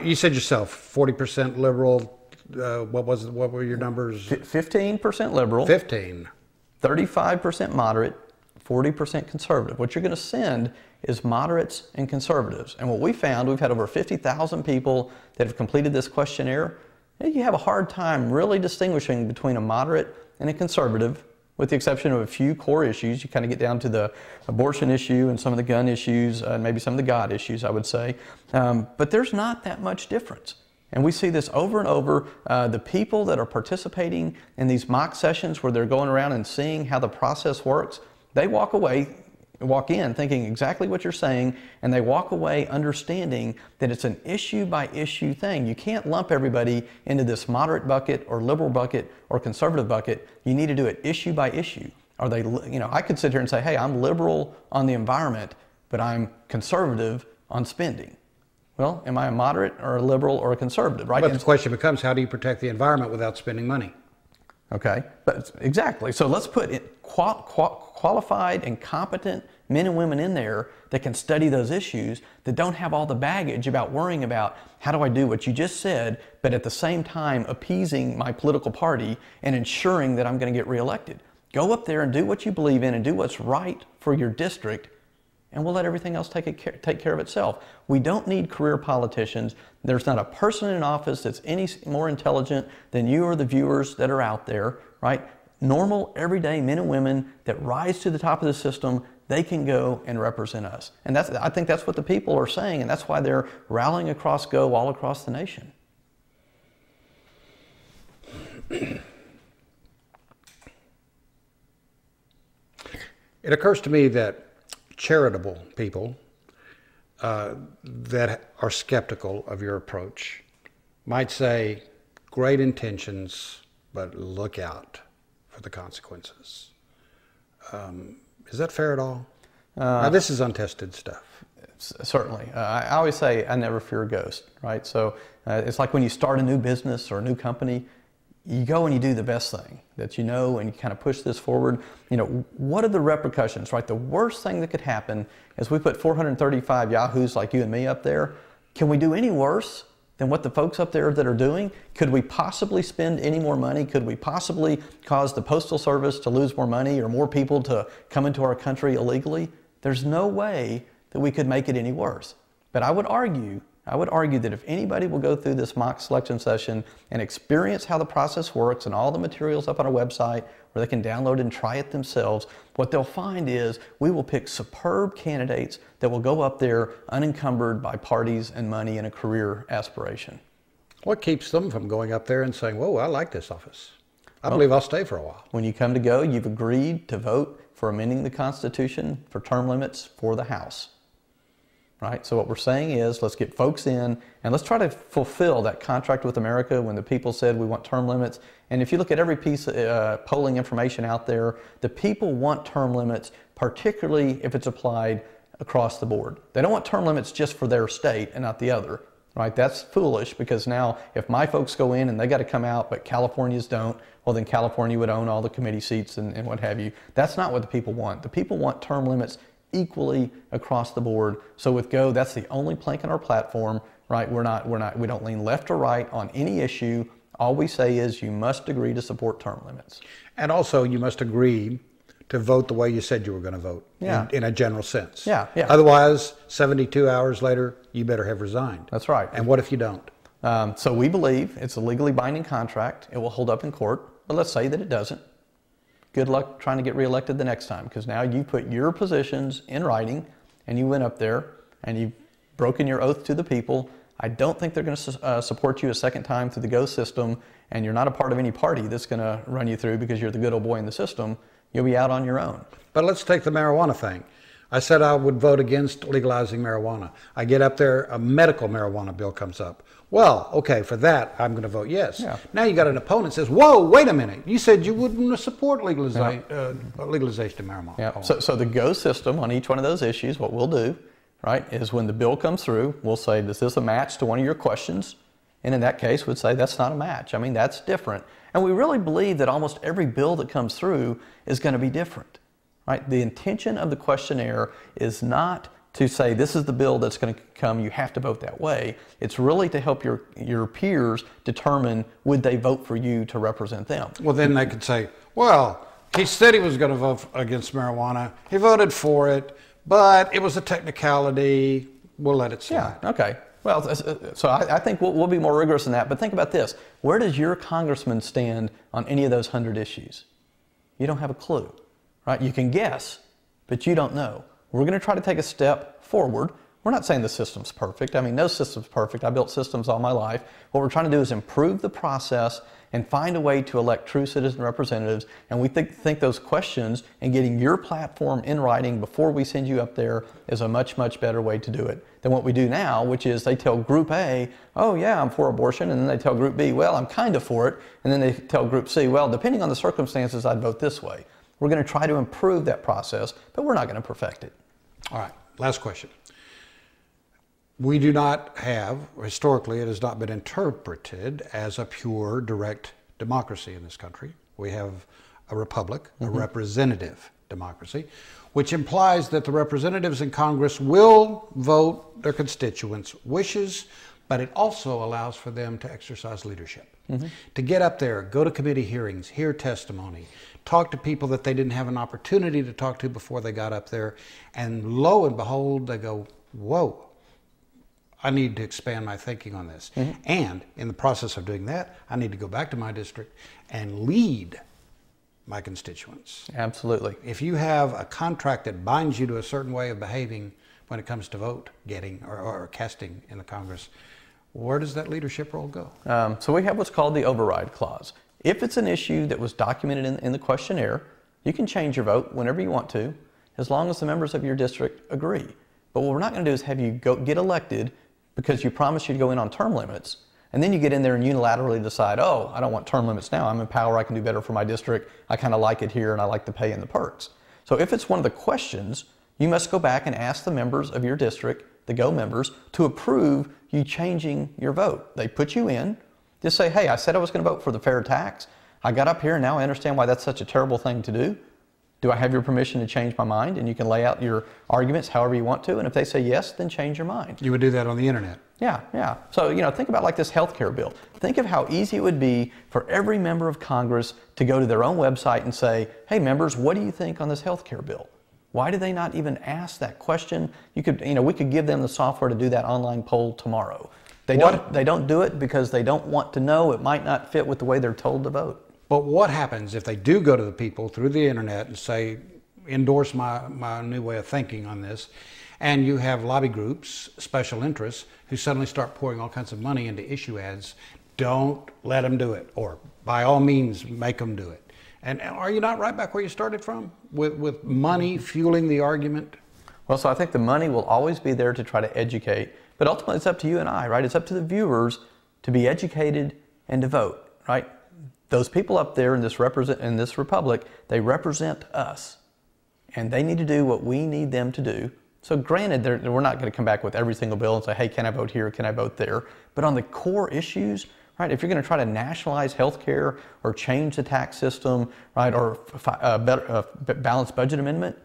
You said yourself, 40% liberal. What were your numbers? 15% liberal. 15. 35% moderate, 40% conservative. What you're going to send is moderates and conservatives. And what we found, we've had over 50,000 people that have completed this questionnaire. And you have a hard time really distinguishing between a moderate and a conservative, with the exception of a few core issues. You kind of get down to the abortion issue and some of the gun issues, and maybe some of the God issues, I would say. But there's not that much difference. And we see this over and over. The people that are participating in these mock sessions where they're going around and seeing how the process works, they walk in thinking exactly what you're saying, and they walk away understanding that it's an issue by issue thing. You can't lump everybody into this moderate bucket or liberal bucket or conservative bucket. You need to do it issue by issue. Are they, I could sit here and say, hey, I'm liberal on the environment, but I'm conservative on spending. Well, am I a moderate or a liberal or a conservative, right? But the question becomes, how do you protect the environment without spending money? Okay, but exactly. So let's put qualified and competent men and women in there that can study those issues, that don't have all the baggage about worrying about how do I do what you just said, but at the same time appeasing my political party and ensuring that I'm going to get reelected. Go up there and do what you believe in and do what's right for your district, and we'll let everything else take care of itself. We don't need career politicians. There's not a person in office that's any more intelligent than you or the viewers that are out there, right? Normal, everyday men and women that rise to the top of the system, they can go and represent us. And I think that's what the people are saying, and that's why they're rallying across GOOH all across the nation. It occurs to me that charitable people that are skeptical of your approach might say, great intentions, but look out for the consequences. Is that fair at all? Now, this is untested stuff. Certainly. I always say, I never fear a ghost, right? So it's like when you start a new business or a new company, you go and you do the best thing that you know, and you kind of push this forward. What are the repercussions, right? The worst thing that could happen is we put 435 yahoos like you and me up there. Can we do any worse than what the folks up there that are doing? Could we possibly spend any more money? Could we possibly cause the Postal Service to lose more money or more people to come into our country illegally? There's no way that we could make it any worse. But I would argue that if anybody will go through this mock selection session and experience how the process works and all the materials up on our website where they can download and try it themselves, what they'll find is we will pick superb candidates that will go up there unencumbered by parties and money and a career aspiration. What keeps them from going up there and saying, whoa, I like this office. I believe I'll stay for a while. When you come to GOOH, you've agreed to vote for amending the Constitution for term limits for the House. Right? So what we're saying is, let's get folks in and let's try to fulfill that contract with America when the people said we want term limits. And if you look at every piece of polling information out there, the people want term limits, particularly if it's applied across the board. They don't want term limits just for their state and not the other. Right? That's foolish, because now if my folks go in and they got to come out, but Californians don't, well then California would own all the committee seats and what have you. That's not what the people want. The people want term limits equally across the board. So with GOOH, that's the only plank in our platform, right? We don't lean left or right on any issue. All we say is you must agree to support term limits. And also you must agree to vote the way you said you were going to vote, in a general sense. Yeah. Otherwise, 72 hours later, you better have resigned. That's right. And what if you don't? So we believe it's a legally binding contract. It will hold up in court, but let's say that it doesn't. Good luck trying to get reelected the next time, because now you put your positions in writing and you went up there and you've broken your oath to the people. I don't think they're going to support you a second time through the GOOH system, and you're not a part of any party that's going to run you through because you're the good old boy in the system. You'll be out on your own. But let's take the marijuana thing. I said I would vote against legalizing marijuana. I get up there, a medical marijuana bill comes up. Well, okay, for that, I'm going to vote yes. Yeah. Now you got an opponent that says, whoa, wait a minute. You said you wouldn't support legalization of marijuana. Yeah. So the GOOH system on each one of those issues, what we'll do, right, is when the bill comes through, we'll say, does this a match to one of your questions? And in that case, we'd say that's not a match. I mean, that's different. And we really believe that almost every bill that comes through is going to be different. Right? The intention of the questionnaire is not to say this is the bill that's going to come, you have to vote that way. It's really to help your peers determine would they vote for you to represent them. Well, then they could say, well, he said he was going to vote against marijuana. He voted for it, but it was a technicality. We'll let it slide. Yeah, okay. Well, so I think we'll be more rigorous than that. But think about this. Where does your congressman stand on any of those 100 issues? You don't have a clue, right? You can guess, but you don't know. We're going to try to take a step forward. We're not saying the system's perfect. I mean, no system's perfect. I built systems all my life. What we're trying to do is improve the process and find a way to elect true citizen representatives. And we think those questions and getting your platform in writing before we send you up there is a much, much better way to do it than what we do now, which is they tell Group A, oh yeah, I'm for abortion, and then they tell Group B, well, I'm kind of for it, and then they tell Group C, well, depending on the circumstances, I'd vote this way. We're going to try to improve that process, but we're not going to perfect it. All right, last question. We do not have, historically, it has not been interpreted as a pure direct democracy in this country. We have a republic, a representative democracy, which implies that the representatives in Congress will vote their constituents' wishes, but it also allows for them to exercise leadership. To get up there, go to committee hearings, hear testimony, talk to people that they didn't have an opportunity to talk to before they got up there, and lo and behold, they go, whoa, I need to expand my thinking on this. And in the process of doing that, I need to go back to my district and lead my constituents. Absolutely. If you have a contract that binds you to a certain way of behaving when it comes to vote getting or casting in the Congress, where does that leadership role go? So we have what's called the override clause. If it's an issue that was documented in the questionnaire, you can change your vote whenever you want to, as long as the members of your district agree. But what we're not going to do is have you get elected because you promised you'd go in on term limits, and then you get in there and unilaterally decide, oh, I don't want term limits now. I'm in power. I can do better for my district. I kind of like it here, and I like the pay and the perks. So if it's one of the questions, you must go back and ask the members of your district, the GO members, to approve you changing your vote. They put you in. Just say, hey, I said I was going to vote for the fair tax. I got up here, and now I understand why that's such a terrible thing to do. Do I have your permission to change my mind? And you can lay out your arguments however you want to. And if they say yes, then change your mind. You would do that on the internet. Yeah. So, think about like this health care bill. Think of how easy it would be for every member of Congress to go to their own website and say, hey, members, what do you think on this health care bill? Why do they not even ask that question? We could give them the software to do that online poll tomorrow. They don't do it because they don't want to know. It might not fit with the way they're told to vote. But what happens if they do go to the people through the internet and say, endorse my new way of thinking on this, and you have lobby groups, special interests, who suddenly start pouring all kinds of money into issue ads? Don't let them do it, or by all means, make them do it. And are you not right back where you started from, with money fueling the argument? Well, so I think the money will always be there to try to educate, but ultimately it's up to you and I, right? It's up to the viewers to be educated and to vote, right? Those people up there in this republic, they represent us, and they need to do what we need them to do. So granted, we're not going to come back with every single bill and say, hey, can I vote here, can I vote there? But on the core issues, right, if you're going to try to nationalize healthcare or change the tax system, right, or a balanced budget amendment,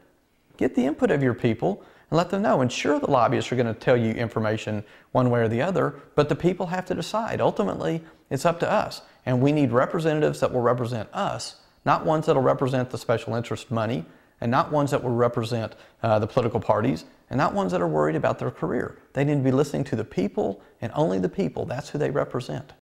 get the input of your people and let them know. And sure, the lobbyists are going to tell you information one way or the other, but the people have to decide. Ultimately, it's up to us. And we need representatives that will represent us, not ones that will represent the special interest money, and not ones that will represent the political parties, and not ones that are worried about their career. They need to be listening to the people, and only the people. That's who they represent.